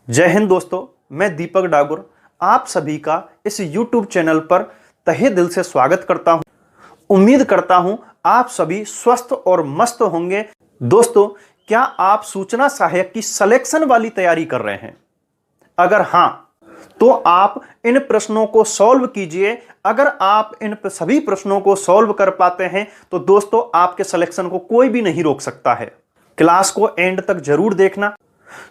जय हिंद दोस्तों, मैं दीपक डागुर आप सभी का इस YouTube चैनल पर तहे दिल से स्वागत करता हूं। उम्मीद करता हूं आप सभी स्वस्थ और मस्त होंगे। दोस्तों, क्या आप सूचना सहायक की सिलेक्शन वाली तैयारी कर रहे हैं? अगर हां, तो आप इन प्रश्नों को सॉल्व कीजिए। अगर आप इन सभी प्रश्नों को सॉल्व कर पाते हैं तो दोस्तों आपके सिलेक्शन को कोई भी नहीं रोक सकता है। क्लास को एंड तक जरूर देखना।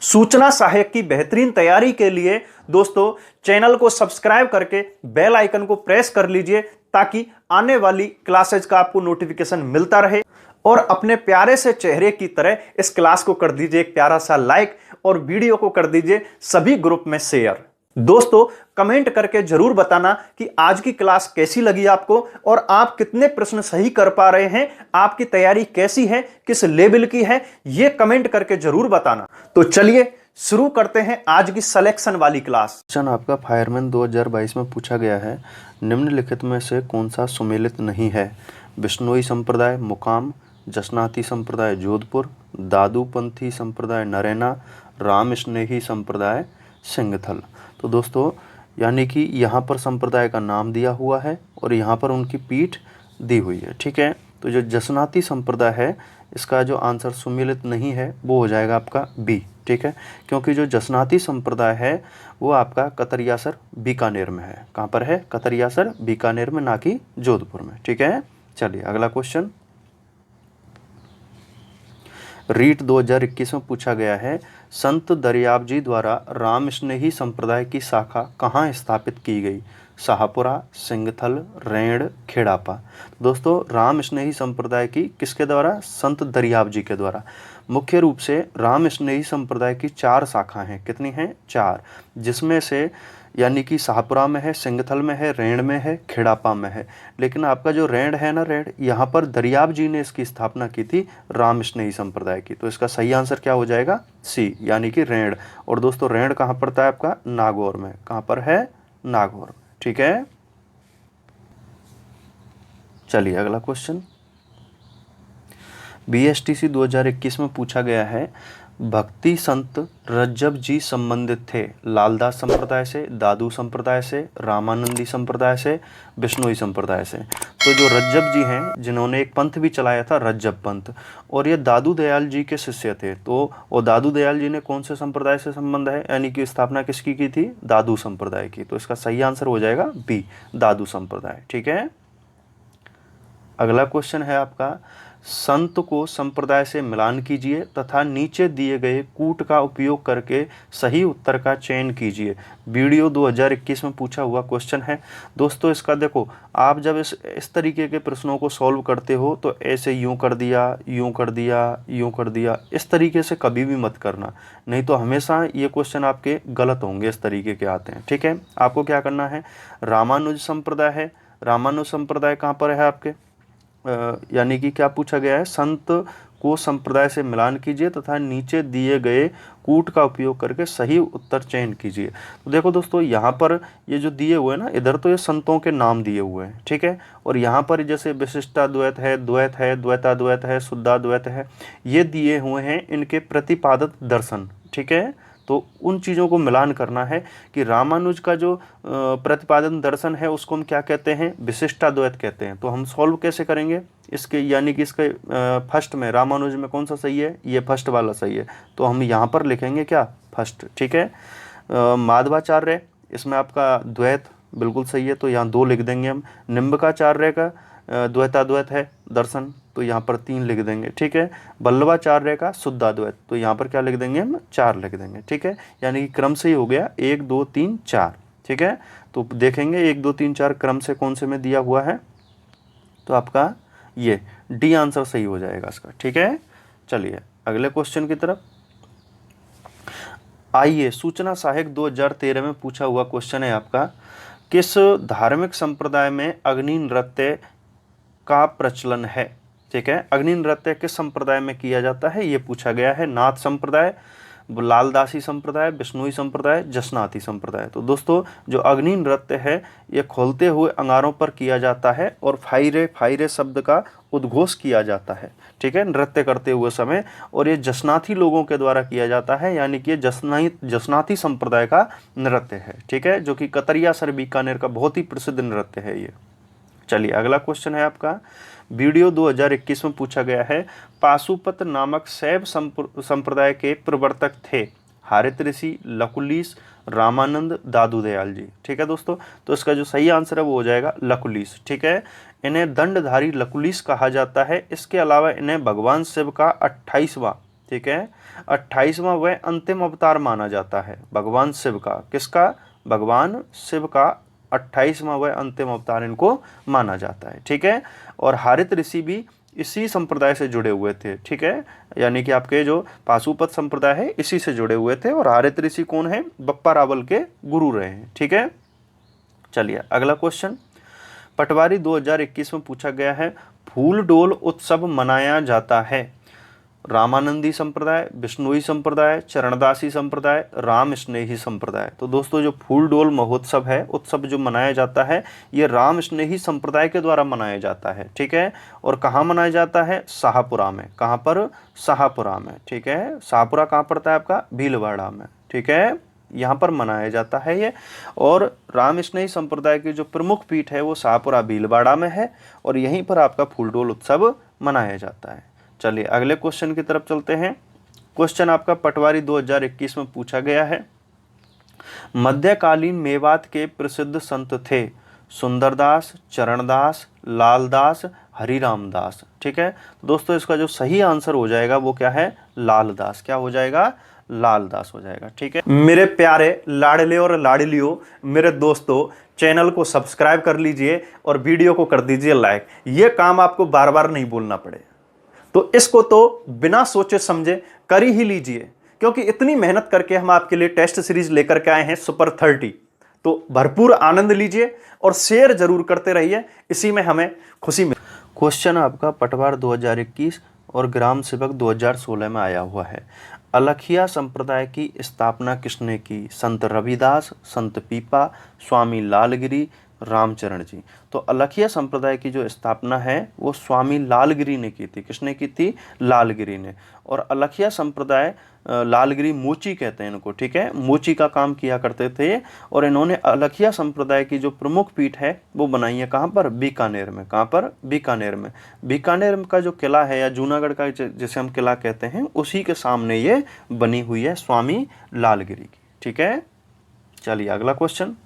सूचना सहायक की बेहतरीन तैयारी के लिए दोस्तों चैनल को सब्सक्राइब करके बेल आइकन को प्रेस कर लीजिए ताकि आने वाली क्लासेज का आपको नोटिफिकेशन मिलता रहे। और अपने प्यारे से चेहरे की तरह इस क्लास को कर दीजिए एक प्यारा सा लाइक और वीडियो को कर दीजिए सभी ग्रुप में शेयर। दोस्तों, कमेंट करके जरूर बताना कि आज की क्लास कैसी लगी आपको और आप कितने प्रश्न सही कर पा रहे हैं, आपकी तैयारी कैसी है, किस लेवल की है, यह कमेंट करके जरूर बताना। तो चलिए शुरू करते हैं आज की सिलेक्शन वाली क्लास। क्वेश्चन आपका फायरमैन 2022 में पूछा गया है, निम्नलिखित में से कौन सा सुमेलित नहीं है? बिश्नोई संप्रदाय मुकाम, जसनाती संप्रदाय जोधपुर, दादूपंथी संप्रदाय नरैना, राम स्नेही संप्रदाय सिंगथल। तो दोस्तों यानी कि यहाँ पर संप्रदाय का नाम दिया हुआ है और यहाँ पर उनकी पीठ दी हुई है। ठीक है, तो जो जसनाती संप्रदाय है इसका जो आंसर सुमेलित नहीं है वो हो जाएगा आपका बी। ठीक है, क्योंकि जो जसनाती संप्रदाय है वो आपका कतरियासर बीकानेर में है। कहाँ पर है? कतरियासर बीकानेर में, ना कि जोधपुर में। ठीक है, चलिए अगला क्वेश्चन रीट 2021 में पूछा गया है, संत दरियाब जी द्वारा राम स्नेही संप्रदाय की शाखा कहाँ स्थापित की गई? शाहपुरा, सिंगथल, रेड़, खेड़ापा। दोस्तों राम स्नेही संप्रदाय की किसके द्वारा? संत दरियाब जी के द्वारा। मुख्य रूप से राम स्नेही संप्रदाय की 4 शाखाएं हैं। कितनी हैं? 4, जिसमें से यानी कि शाहपुरा में है, सिंगथल में है, रेड़ में है, खेड़ापा में है। लेकिन आपका जो रेड़ है ना, रेड़ यहाँ पर दरियाब जी ने इसकी स्थापना की थी राम स्नेही संप्रदाय की। तो इसका सही आंसर क्या हो जाएगा? सी, यानी कि रेड़। और दोस्तों रेड़ कहाँ पड़ता है आपका? नागौर में। कहाँ पर है? नागौर। ठीक है, चलिए अगला क्वेश्चन BSTC 2021 में पूछा गया है, भक्ति संत रज्जब जी संबंधित थे लालदास संप्रदाय से, दादू संप्रदाय से, रामानंदी संप्रदाय से, बिश्नोई संप्रदाय से। तो जो रज्जब जी हैं जिन्होंने एक पंथ भी चलाया था रज्जब पंथ, और ये दादू दयाल जी के शिष्य थे। तो वो दादू दयाल जी ने कौन से संप्रदाय से संबंध है, यानी कि स्थापना किसकी की थी? दादू संप्रदाय की। तो इसका सही आंसर हो जाएगा बी, दादू संप्रदाय। ठीक है, अगला क्वेश्चन है आपका, संत को संप्रदाय से मिलान कीजिए तथा नीचे दिए गए कूट का उपयोग करके सही उत्तर का चयन कीजिए। वीडियो 2021 में पूछा हुआ क्वेश्चन है। दोस्तों इसका देखो, आप जब इस तरीके के प्रश्नों को सॉल्व करते हो तो ऐसे यूं कर दिया, यूं कर दिया, यूं कर दिया, इस तरीके से कभी भी मत करना, नहीं तो हमेशा ये क्वेश्चन आपके गलत होंगे, इस तरीके के आते हैं। ठीक है, आपको क्या करना है, रामानुज संप्रदाय है, रामानुज संप्रदाय कहाँ पर है आपके, यानी कि क्या पूछा गया है, संत को संप्रदाय से मिलान कीजिए तथा नीचे दिए गए कूट का उपयोग करके सही उत्तर चयन कीजिए। तो देखो दोस्तों यहाँ पर ये जो दिए हुए हैं ना, इधर तो ये संतों के नाम दिए हुए हैं। ठीक है, और यहाँ पर जैसे विशिष्टाद्वैत है, द्वैत है, द्वैताद्वैत है, शुद्धाद्वैत है, ये दिए हुए हैं इनके प्रतिपादित दर्शन। ठीक है, तो उन चीज़ों को मिलान करना है कि रामानुज का जो प्रतिपादन दर्शन है उसको हम क्या कहते हैं? विशिष्टाद्वैत कहते हैं। तो हम सॉल्व कैसे करेंगे इसके, यानी कि इसके फर्स्ट में रामानुज में कौन सा सही है? ये फर्स्ट वाला सही है, तो हम यहाँ पर लिखेंगे क्या? फर्स्ट। ठीक है, माधवाचार्य इसमें आपका द्वैत बिल्कुल सही है, तो यहाँ 2 लिख देंगे हम। निम्बकाचार्य का द्वैताद्वैत है दर्शन, तो यहाँ पर 3 लिख देंगे। ठीक है, वल्लभाचार्य का शुद्धाद्वैत, तो यहाँ पर क्या लिख देंगे हम? 4 लिख देंगे। ठीक है, यानी कि क्रम से ही हो गया 1 2 3 4। ठीक है, तो देखेंगे 1 2 3 4 क्रम से कौन से में दिया हुआ है, तो आपका ये डी आंसर सही हो जाएगा इसका। ठीक है, चलिए अगले क्वेश्चन की तरफ आइए। सूचना सहायक 2013 में पूछा हुआ क्वेश्चन है आपका, किस धार्मिक संप्रदाय में अग्नि नृत्य का प्रचलन है? ठीक है, अग्नि नृत्य किस संप्रदाय में किया जाता है ये पूछा गया है। नाथ संप्रदाय, लालदासी संप्रदाय, बिश्नोई संप्रदाय, जसनाती संप्रदाय। तो दोस्तों जो अग्नि नृत्य है ये खोलते हुए अंगारों पर किया जाता है और फाइरे फाइरे शब्द का उद्घोष किया जाता है, ठीक है, नृत्य करते हुए समय। और ये जसनाती लोगों के द्वारा किया जाता है, यानी कि ये जसनाती संप्रदाय का नृत्य है, ठीक है, जो कि कतरिया सर बीकानेर का बहुत ही प्रसिद्ध नृत्य है ये। चलिए अगला क्वेश्चन है आपका, वीडियो 2021 में पूछा गया है, पाशुपत नामक शैव संप्रदाय के प्रवर्तक थे हारित ऋषि, लकुलीस, रामानंद, दादू दयाल जी, ठीक है दोस्तों। तो इसका जो सही आंसर है वो हो जाएगा लकुलीस, ठीक है। इन्हें दंडधारी लकुलीस कहा जाता है। इसके अलावा इन्हें भगवान शिव का 28वां, ठीक है, 28वां व अंतिम अवतार माना जाता है भगवान शिव का। किसका? भगवान शिव का 28वां व अंतिम अवतार इनको माना जाता है, ठीक है। और हारित ऋषि भी इसी संप्रदाय से जुड़े हुए थे, ठीक है, यानी कि आपके जो पाशुपत संप्रदाय है इसी से जुड़े हुए थे। और हारित ऋषि कौन है? बप्पा रावल के गुरु रहे हैं, ठीक है। चलिए अगला क्वेश्चन, पटवारी 2021 में पूछा गया है, फूल डोल उत्सव मनाया जाता है रामानंदी संप्रदाय, बिश्नोई संप्रदाय, चरणदासी संप्रदाय, राम स्नेही संप्रदाय। तो दोस्तों जो फूल डोल महोत्सव है, उत्सव जो मनाया जाता है, ये राम स्नेही संप्रदाय के द्वारा मनाया जाता है, ठीक है। और कहाँ मनाया जाता है? शाहपुरा में। कहाँ पर? शाहपुरा में, ठीक है। शाहपुरा कहाँ पड़ता है आपका? भीलवाड़ा में, ठीक है, यहाँ पर मनाया जाता है ये। और राम स्नेही संप्रदाय की जो प्रमुख पीठ है वो शाहपुरा भीलवाड़ा में है और यहीं पर आपका फूल डोल उत्सव मनाया जाता है। चलिए अगले क्वेश्चन की तरफ चलते हैं। क्वेश्चन आपका पटवारी 2021 में पूछा गया है, मध्यकालीन मेवात के प्रसिद्ध संत थे सुंदरदास, चरणदास, लालदास, हरिरामदास, ठीक है। दोस्तों इसका जो सही आंसर हो जाएगा वो क्या है? लालदास। क्या हो जाएगा? लालदास हो जाएगा, ठीक है। मेरे प्यारे लाडले और लाडलियों, मेरे दोस्तों, चैनल को सब्सक्राइब कर लीजिए और वीडियो को कर दीजिए लाइक। ये काम आपको बार बार नहीं बोलना पड़े, तो इसको तो बिना सोचे समझे कर ही लीजिए, क्योंकि इतनी मेहनत करके हम आपके लिए टेस्ट सीरीज लेकर के आए हैं सुपर 30। तो भरपूर आनंद लीजिए और शेयर जरूर करते रहिए, इसी में हमें खुशी मिलती है। क्वेश्चन आपका पटवार 2021 और ग्राम सेवक 2016 में आया हुआ है, अलखिया संप्रदाय की स्थापना किसने की? संत रविदास, संत पीपा, स्वामी लालगिरी, रामचरण जी। तो अलखिया संप्रदाय की जो स्थापना है वो स्वामी लालगिरी ने की थी। किसने की थी? लालगिरी ने। और अलखिया संप्रदाय, लालगिरी मोची कहते हैं इनको, ठीक है, मोची का काम किया करते थे। और इन्होंने अलखिया संप्रदाय की जो प्रमुख पीठ है वो बनाई है कहाँ पर? बीकानेर में। कहाँ पर? बीकानेर में। बीकानेर का जो किला है या जूनागढ़ का जिसे हम किला कहते हैं उसी के सामने ये बनी हुई है स्वामी लालगिरी की, ठीक है। चलिए अगला क्वेश्चन,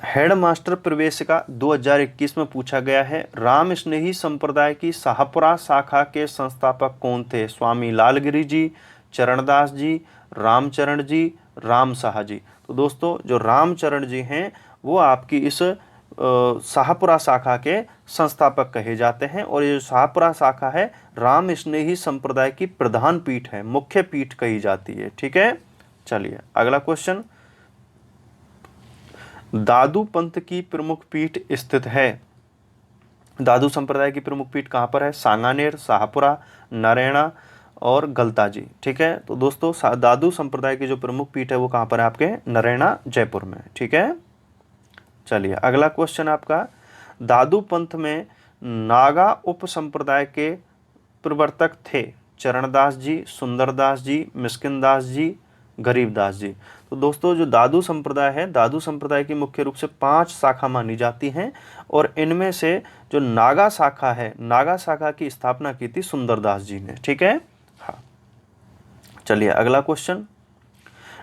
हेडमास्टर प्रवेशिका 2021 में पूछा गया है, राम स्नेही संप्रदाय की शाहपुरा शाखा के संस्थापक कौन थे? स्वामी लालगिरी जी, चरणदास जी, रामचरण जी, राम शाह जी। तो दोस्तों जो रामचरण जी हैं वो आपकी इस शाहपुरा शाखा के संस्थापक कहे जाते हैं। और ये जो शाहपुरा शाखा है राम स्नेही संप्रदाय की प्रधान पीठ है, मुख्य पीठ कही जाती है, ठीक है। चलिए अगला क्वेश्चन, दादू पंथ की प्रमुख पीठ स्थित है। दादू संप्रदाय की प्रमुख पीठ कहाँ पर है? सांगानेर, शाहपुरा, नरेना और गलताजी, ठीक है। तो दोस्तों दादू संप्रदाय की जो प्रमुख पीठ है वो कहाँ पर है? आपके नरेना, जयपुर में, ठीक है। चलिए अगला क्वेश्चन आपका, दादू पंथ में नागा उप संप्रदाय के प्रवर्तक थे चरणदास जी, सुंदरदास जी, मिस्किनदास जी, गरीबदास जी। तो दोस्तों जो दादू संप्रदाय है, दादू संप्रदाय की मुख्य रूप से 5 शाखा मानी जाती हैं और इनमें से जो नागा शाखा है, नागा शाखा की स्थापना की थी सुंदरदास जी ने, ठीक है। हाँ चलिए अगला क्वेश्चन,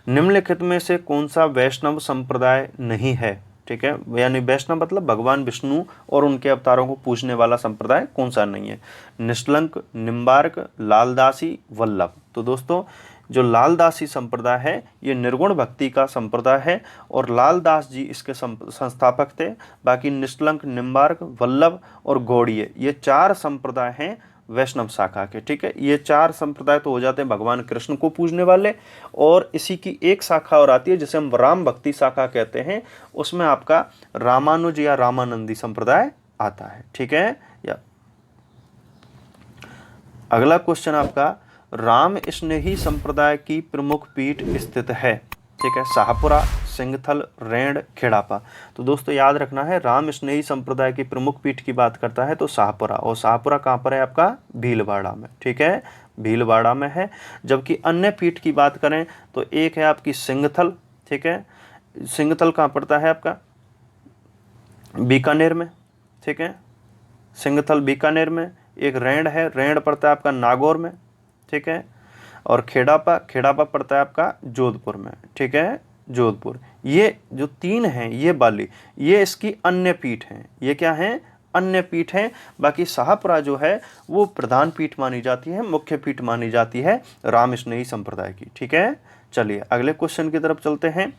निम्नलिखित में से कौन सा वैष्णव संप्रदाय नहीं है? ठीक है, यानी वैष्णव मतलब भगवान विष्णु और उनके अवतारों को पूजने वाला संप्रदाय कौन सा नहीं है? निष्कलंक, निम्बार्क, लालदासी, वल्लभ। तो दोस्तों जो लालदासी संप्रदाय है ये निर्गुण भक्ति का संप्रदाय है और लालदास जी इसके संस्थापक थे। बाकी निष्कलंक, निम्बार्क, वल्लभ और गौड़ीय ये 4 संप्रदाय हैं वैष्णव शाखा के, ठीक है। ये 4 संप्रदाय तो हो जाते हैं भगवान कृष्ण को पूजने वाले, और इसी की एक शाखा और आती है जिसे हम राम भक्ति शाखा कहते हैं, उसमें आपका रामानुज या रामानंदी संप्रदाय आता है, ठीक है। या अगला क्वेश्चन आपका, राम स्नेही संप्रदाय की प्रमुख पीठ स्थित है। ठीक है, शाहपुरा, सिंगथल, रेंड, खेड़ापा। तो दोस्तों याद रखना है, राम स्नेही संप्रदाय की प्रमुख पीठ की बात करता है तो शाहपुरा, और शाहपुरा कहाँ पर है आपका, भीलवाड़ा में। ठीक है, भीलवाड़ा में है। जबकि अन्य पीठ की बात करें तो एक है आपकी सिंगथल। ठीक है, सिंगथल कहाँ पड़ता है आपका, बीकानेर में। ठीक है, सिंगथल बीकानेर में। एक रेंड है, रेंड पड़ता है आपका नागौर में। ठीक है, और खेड़ापा, खेड़ापा पड़ता है आपका जोधपुर में। ठीक है, जोधपुर। ये जो तीन हैं ये बाली, ये इसकी अन्य पीठ हैं। ये क्या हैं, अन्य पीठ हैं। बाकी शाहपुरा जो है वो प्रधान पीठ मानी जाती है, मुख्य पीठ मानी जाती है राम स्नेही संप्रदाय की। ठीक है, चलिए अगले क्वेश्चन की तरफ चलते हैं।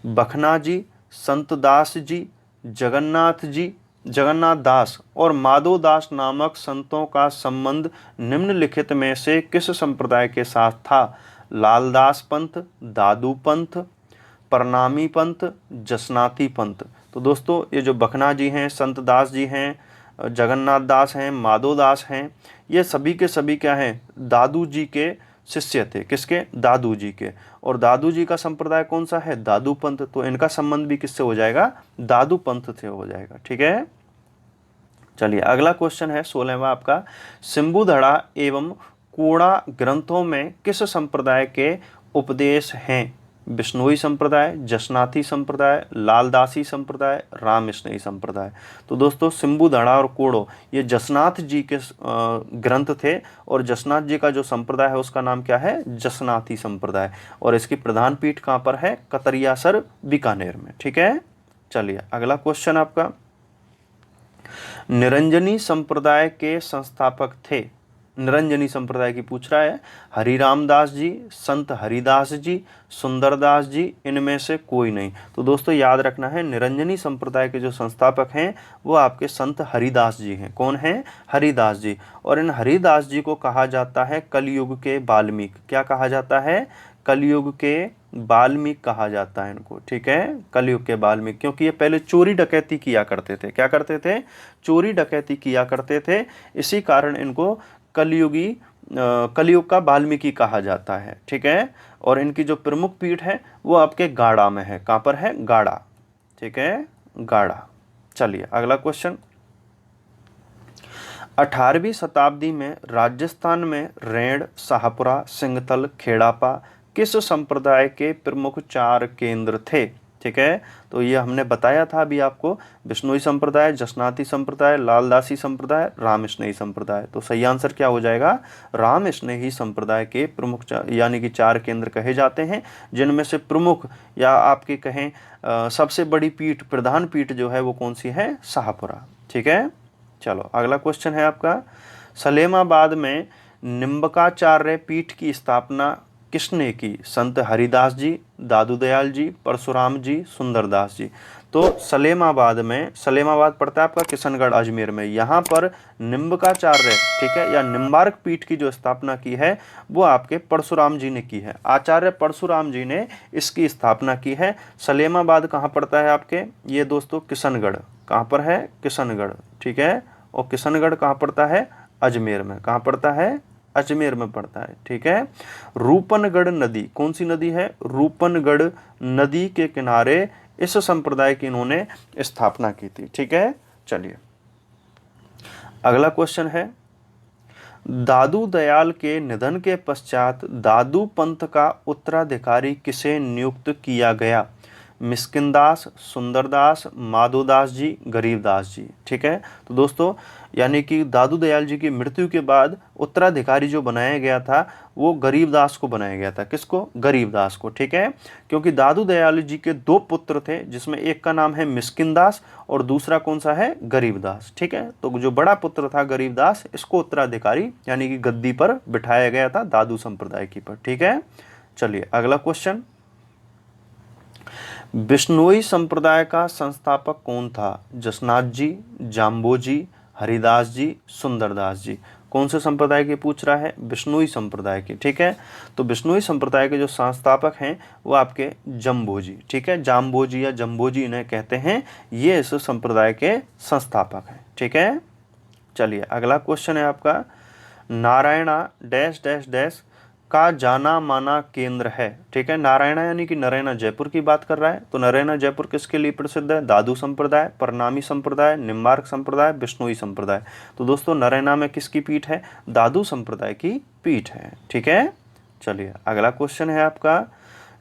बखना जी, संत दास जी, जगन्नाथ जी, जगन्नाथ दास और माधो दास नामक संतों का संबंध निम्नलिखित में से किस संप्रदाय के साथ था? लालदास पंथ, दादू पंथ, प्रणामी पंथ, जसनाती पंथ। तो दोस्तों ये जो बखना जी हैं, संत दास जी हैं, जगन्नाथ दास हैं, माधो दास हैं, ये सभी के सभी क्या हैं, दादू जी के शिष्य थे। किसके, दादू जी के। और दादू जी का संप्रदाय कौन सा है, दादू पंथ। तो इनका संबंध भी किससे हो जाएगा, दादू पंथ से हो जाएगा। ठीक है, चलिए अगला क्वेश्चन है 16वां आपका, सिंबुधड़ा एवं कूड़ा ग्रंथों में किस संप्रदाय के उपदेश हैं? बिश्नोई संप्रदाय, जसनाती संप्रदाय, लालदासी संप्रदाय, राम स्नेही संप्रदाय। तो दोस्तों सिंबुधड़ा और कूड़ो ये जसनाथ जी के ग्रंथ थे, और जसनाथ जी का जो संप्रदाय है उसका नाम क्या है, जसनाती संप्रदाय। और इसकी प्रधान पीठ कहाँ पर है, कतरियासर बीकानेर में। ठीक है, चलिए अगला क्वेश्चन आपका, निरंजनी संप्रदाय के संस्थापक थे। निरंजनी संप्रदाय की पूछ रहा है, हरिराम दास जी, संत हरिदास जी, सुंदरदास जी, इनमें से कोई नहीं। तो दोस्तों याद रखना है, निरंजनी संप्रदाय के जो संस्थापक हैं वो आपके संत हरिदास जी हैं। कौन हैं, हरिदास जी। और इन हरिदास जी को कहा जाता है कलयुग के वाल्मीकि। क्या कहा जाता है, कलयुग के वाल्मीकि कहा जाता है इनको। ठीक है, कलयुग के वाल्मीकि, क्योंकि ये पहले चोरी डकैती किया करते थे। क्या करते थे, चोरी डकैती किया करते थे। इसी कारण इनको कलयुग का वाल्मीकि कहा जाता है। ठीक है, और इनकी जो प्रमुख पीठ है वो आपके गाड़ा में है। कहाँ पर है, गाड़ा। ठीक है, गाड़ा। चलिए अगला क्वेश्चन, 18वीं शताब्दी में राजस्थान में रेंड, शाहपुरा, सिंगथल, खेड़ापा किस संप्रदाय के प्रमुख 4 केंद्र थे? ठीक है, तो ये हमने बताया था अभी आपको, बिश्नोई संप्रदाय, जसनाती संप्रदाय, लालदासी संप्रदाय, राम स्नेही संप्रदाय। तो सही आंसर क्या हो जाएगा, राम स्नेही संप्रदाय के प्रमुख यानी कि 4 केंद्र कहे जाते हैं, जिनमें से प्रमुख या आपके कहें सबसे बड़ी पीठ, प्रधान पीठ जो है वो कौन सी है, शाहपुरा। ठीक है, चलो अगला क्वेश्चन है आपका, सलेमाबाद में निम्बकाचार्य पीठ की स्थापना किसने की? संत हरिदास जी, दादू दयाल जी, परशुराम जी, सुंदरदास जी। तो सलेमाबाद में, सलेमाबाद पड़ता है आपका किशनगढ़ अजमेर में, यहाँ पर निम्बकाचार्य, ठीक है, या निम्बार्क पीठ की जो स्थापना की है वो आपके परशुराम जी ने की है। आचार्य परशुराम जी ने इसकी स्थापना की है। सलेमाबाद कहाँ पड़ता है आपके, ये दोस्तों किशनगढ़। कहाँ पर है, किशनगढ़। ठीक है, और किशनगढ़ कहाँ पड़ता है, अजमेर में। कहाँ पड़ता है, अजमेर में पड़ता है। ठीक है, रूपनगढ़ नदी, कौन सी नदी है, रूपनगढ़ नदी के किनारे इस संप्रदाय की इन्होंने स्थापना की थी। ठीक है, चलिए अगला क्वेश्चन है, दादू दयाल के निधन के पश्चात दादू पंथ का उत्तराधिकारी किसे नियुक्त किया गया? मिस्किनदास, सुंदरदास, माधोदास जी, गरीबदास जी। ठीक है, तो दोस्तों यानी कि दादू दयाल जी की मृत्यु के बाद उत्तराधिकारी जो बनाया गया था वो गरीबदास को बनाया गया था। किसको, गरीबदास को। ठीक है, क्योंकि दादू दयाल जी के 2 पुत्र थे, जिसमें एक का नाम है मिस्किनदास और दूसरा कौन सा है, गरीबदास। ठीक है, तो जो बड़ा पुत्र था गरीबदास, इसको उत्तराधिकारी यानी कि गद्दी पर बिठाया गया था दादू संप्रदाय की पर। ठीक है, चलिए अगला क्वेश्चन, बिश्नोई संप्रदाय का संस्थापक कौन था? जसनाथ जी, जाम्बो जी, हरिदास जी, सुंदरदास जी। कौन से संप्रदाय की पूछ रहा है, बिश्नोई संप्रदाय की। ठीक है, तो बिश्नोई संप्रदाय के जो संस्थापक हैं वो आपके जम्बो जी। ठीक है, जाम्बो जी या जम्बो जी इन्हें कहते हैं, ये इस संप्रदाय के संस्थापक हैं। ठीक है, चलिए अगला क्वेश्चन है आपका, नारायणा डैश डैश डैश का जाना माना केंद्र है। ठीक है, नारायणा यानी कि नरैना जयपुर की बात कर रहा है। तो नरैना जयपुर किसके लिए प्रसिद्ध है? दादू संप्रदाय, परनामी संप्रदाय, निम्बार्क संप्रदाय, बिश्नोई संप्रदाय। तो दोस्तों नरैना में किसकी पीठ है? दादू संप्रदाय की पीठ है। ठीक है, चलिए अगला क्वेश्चन है आपका,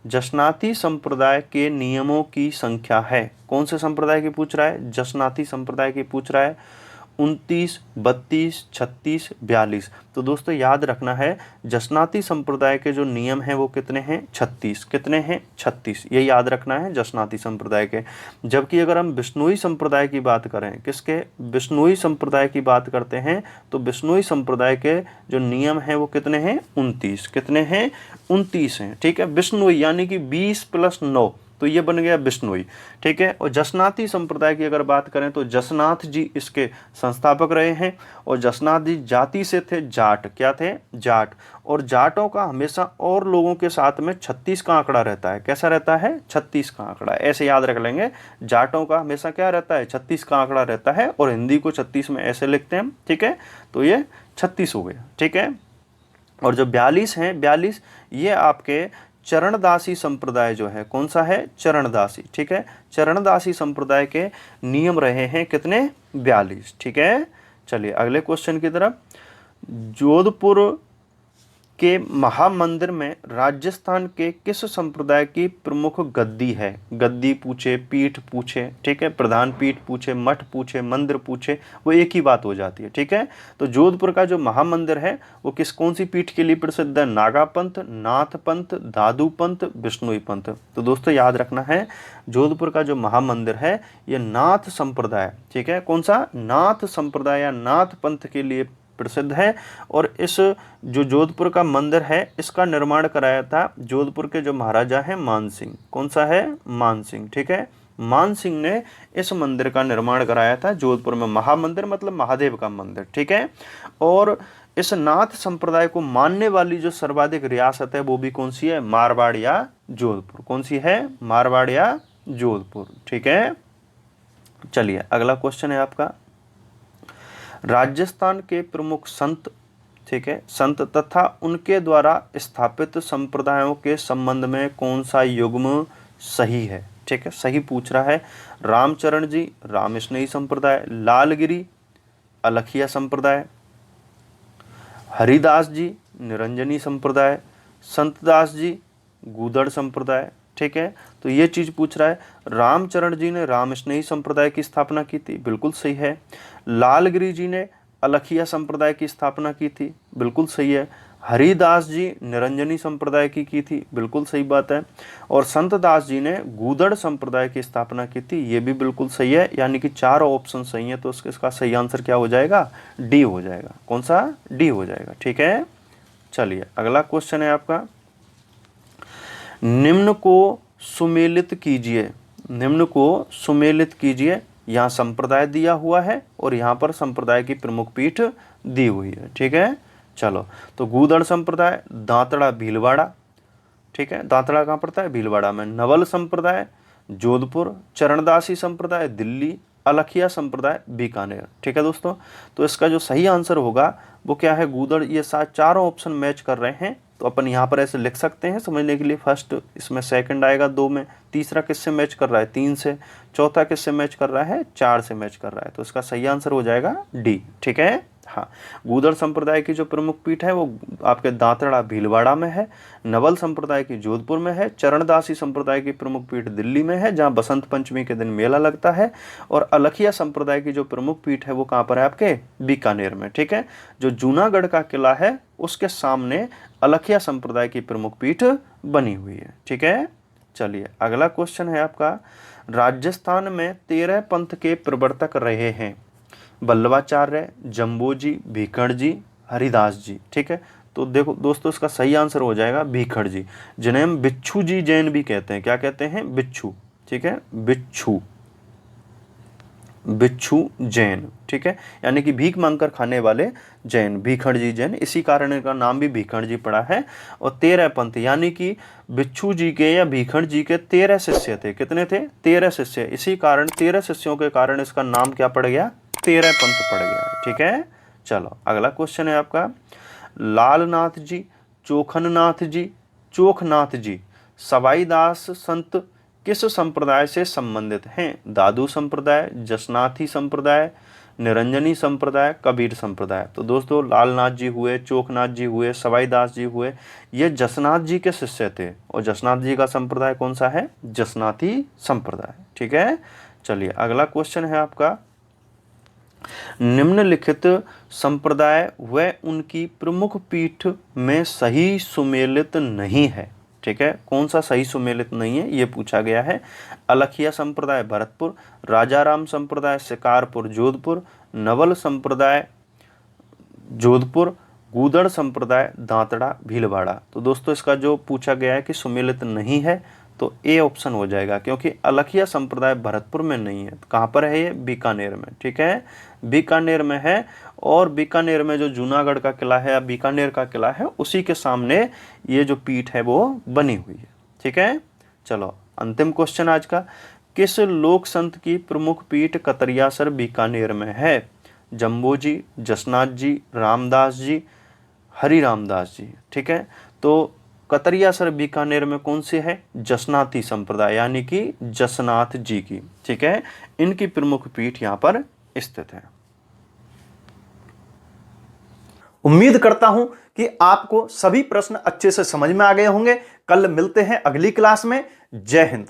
जशनाती संप्रदाय के नियमों की संख्या है। कौन से संप्रदाय की पूछ रहा है? जशनाती संप्रदाय की पूछ रहा है। 29, 32, 36, 42। तो दोस्तों याद रखना है, जशनाती संप्रदाय के जो नियम हैं वो कितने हैं? 36। कितने हैं? 36। ये याद रखना है जशनाती संप्रदाय के। जबकि अगर हम बिश्नोई संप्रदाय की बात करें, किसके? बिश्नोई संप्रदाय की बात करते हैं, तो बिश्नोई संप्रदाय के जो नियम हैं वो कितने हैं? 29। कितने हैं? 29 हैं। ठीक है, बिश्नोई यानी कि 20 + 9, तो ये बन गया बिश्नोई। ठीक है, और जसनाती संप्रदाय की अगर बात करें तो जसनाथ जी इसके संस्थापक रहे हैं। और जसनाथ जी जाति से थे जाट। क्या थे? जाट। और जाटों का हमेशा और लोगों के साथ में 36 का आंकड़ा रहता है। कैसा रहता है? 36 का आंकड़ा। ऐसे याद रख लेंगे, जाटों का हमेशा क्या रहता है? 36 का आंकड़ा रहता है। और हिंदी को 36 में ऐसे लिखते हैं। ठीक है, तो ये 36 हो गया। ठीक है, और जो 42 हैं, 42 ये आपके चरणदासी संप्रदाय जो है, कौन सा है? चरणदासी। ठीक है, चरणदासी संप्रदाय के नियम रहे हैं कितने? 42। ठीक है, चलिए अगले क्वेश्चन की तरफ। जोधपुर के महामंदिर में राजस्थान के किस संप्रदाय की प्रमुख गद्दी है? गद्दी पूछे, पीठ पूछे, ठीक है, प्रधान पीठ पूछे, मठ पूछे, मंदिर पूछे, वो एक ही बात हो जाती है। ठीक है, तो जोधपुर का जो महामंदिर है वो कौन सी पीठ के लिए प्रसिद्ध है? नागा पंथ, नाथ पंथ, दादू पंथ, बिश्नोई पंथ। तो दोस्तों याद रखना है, जोधपुर का जो महामंदिर है ये नाथ संप्रदाय, ठीक है, कौन सा? नाथ संप्रदाय या नाथ पंथ के लिए प्रसिद्ध है। और इस जो जोधपुर का मंदिर है इसका निर्माण कराया था जोधपुर के जो महाराजा हैं मान सिंह। कौन सा है? मान सिंह। ठीक है, मान सिंह ने इस मंदिर का निर्माण कराया था जोधपुर में। महामंदिर मतलब महादेव का मंदिर। ठीक है, और इस नाथ संप्रदाय को मानने वाली जो सर्वाधिक रियासत है वो भी कौन सी है? मारवाड़ या जोधपुर। कौन सी है? मारवाड़ या जोधपुर। ठीक है, चलिए अगला क्वेश्चन है आपका, राजस्थान के प्रमुख संत, ठीक है, संत तथा उनके द्वारा स्थापित संप्रदायों के संबंध में कौन सा युग्म सही है? ठीक है, सही पूछ रहा है। रामचरण जी रामस्नेही संप्रदाय, लालगिरी अलखिया संप्रदाय, हरिदास जी निरंजनी संप्रदाय, संतदास जी गूदड़ संप्रदाय। ठीक है, तो ये चीज पूछ रहा है। रामचरण जी ने रामस्नेही संप्रदाय की स्थापना की थी, बिल्कुल सही है। लालगिरी जी ने अलखिया संप्रदाय की स्थापना की थी, बिल्कुल सही है। हरिदास जी निरंजनी संप्रदाय की थी, बिल्कुल सही बात है। और संतदास जी ने गूदड़ संप्रदाय की स्थापना की थी, ये भी बिल्कुल सही है। यानी कि चारों ऑप्शन सही है, तो इसका सही आंसर क्या हो जाएगा? डी हो जाएगा। कौन सा? डी हो जाएगा। ठीक है, चलिए अगला क्वेश्चन है आपका, निम्न को सुमेलित कीजिए। निम्न को सुमेलित कीजिए। यहाँ संप्रदाय दिया हुआ है और यहाँ पर संप्रदाय की प्रमुख पीठ दी हुई है। ठीक है, चलो, तो गूदड़ संप्रदाय दांतड़ा भीलवाड़ा, ठीक है, दांतड़ा कहाँ पड़ता है? भीलवाड़ा में। नवल संप्रदाय जोधपुर, चरणदासी संप्रदाय दिल्ली, अलखिया संप्रदाय बीकानेर। ठीक है दोस्तों, तो इसका जो सही आंसर होगा वो क्या है? गूदड़। ये चारों ऑप्शन मैच कर रहे हैं, तो अपन यहाँ पर ऐसे लिख सकते हैं समझने के लिए। फर्स्ट इसमें सेकंड आएगा 2 में, तीसरा किससे मैच कर रहा है? 3 से, चौथा किससे मैच कर रहा है? 4 से मैच कर रहा है। तो इसका सही आंसर हो जाएगा डी। ठीक है, हाँ, गूदड़ संप्रदाय की जो प्रमुख पीठ है वो आपके दांतड़ा भीलवाड़ा में है, नवल संप्रदाय की जोधपुर में है, चरणदासी संप्रदाय की प्रमुख पीठ दिल्ली में है जहाँ बसंत पंचमी के दिन मेला लगता है, और अलखिया संप्रदाय की जो प्रमुख पीठ है वो कहाँ पर है? आपके बीकानेर में। ठीक है, जो जूनागढ़ का किला है उसके सामने अलखिया संप्रदाय की प्रमुख पीठ बनी हुई है। ठीक है, चलिए अगला क्वेश्चन है आपका, राजस्थान में 13 पंथ के प्रवर्तक रहे हैं, बल्लभाचार्य, जम्बोजी, भीखड़ जी, हरिदास जी। ठीक है, तो देखो दोस्तों इसका सही आंसर हो जाएगा भीखड़ जी, जिन्हें हम बिच्छू जी जैन भी कहते हैं। क्या कहते हैं? बिच्छू। ठीक है, बिच्छू, बिच्छू जैन। ठीक है, यानी कि भीख मांगकर खाने वाले जैन, भीखड़ जी जैन, इसी कारण इनका नाम भी भीखड़ जी पड़ा है। और 13 पंथ यानी कि बिच्छू जी के या भीखड़ जी के 13 शिष्य थे। कितने थे? 13 शिष्य। इसी कारण 13 शिष्यों के कारण इसका नाम क्या पड़ गया? 13 पंथ पड़ गया। ठीक है, चलो अगला क्वेश्चन है आपका, लालनाथ जी, चोखननाथ जी, चोखनाथ जी सवाईदास संत किस संप्रदाय से संबंधित हैं? दादू संप्रदाय, जसनाथी संप्रदाय, निरंजनी संप्रदाय, कबीर संप्रदाय। तो दोस्तों लालनाथ जी हुए, चोखनाथ जी हुए, सवाईदास जी हुए, ये जसनाथ जी के शिष्य थे और जसनाथ जी का संप्रदाय कौन सा है? जसनाथी संप्रदाय। ठीक है, चलिए अगला क्वेश्चन है आपका, निम्नलिखित संप्रदाय व उनकी प्रमुख पीठ में सही सुमेलित नहीं है। ठीक है, कौन सा सही सुमेलित नहीं है ये पूछा गया है। अलखिया संप्रदाय भरतपुर, राजाराम संप्रदाय शिकारपुर जोधपुर, नवल संप्रदाय जोधपुर, गूदड़ संप्रदाय दांतड़ा भीलवाड़ा। तो दोस्तों इसका जो पूछा गया है कि सुमेलित नहीं है तो ए ऑप्शन हो जाएगा, क्योंकि अलखिया संप्रदाय भरतपुर में नहीं है। तो कहाँ पर है ये? बीकानेर में। ठीक है, बीकानेर में है, और बीकानेर में जो जूनागढ़ का किला है या बीकानेर का किला है उसी के सामने ये जो पीठ है वो बनी हुई है। ठीक है, चलो अंतिम क्वेश्चन आज का, किस लोक संत की प्रमुख पीठ कतरियासर बीकानेर में है? जम्बो जी, जसनाथ जी, रामदास जी, हरि रामदास जी। ठीक है, तो कतरियासर बीकानेर में कौन सी है? जसनाथी संप्रदाय यानी कि जसनाथ जी की। ठीक है, इनकी प्रमुख पीठ यहाँ पर स्थित है। उम्मीद करता हूं कि आपको सभी प्रश्न अच्छे से समझ में आ गए होंगे। कल मिलते हैं अगली क्लास में। जय हिंद।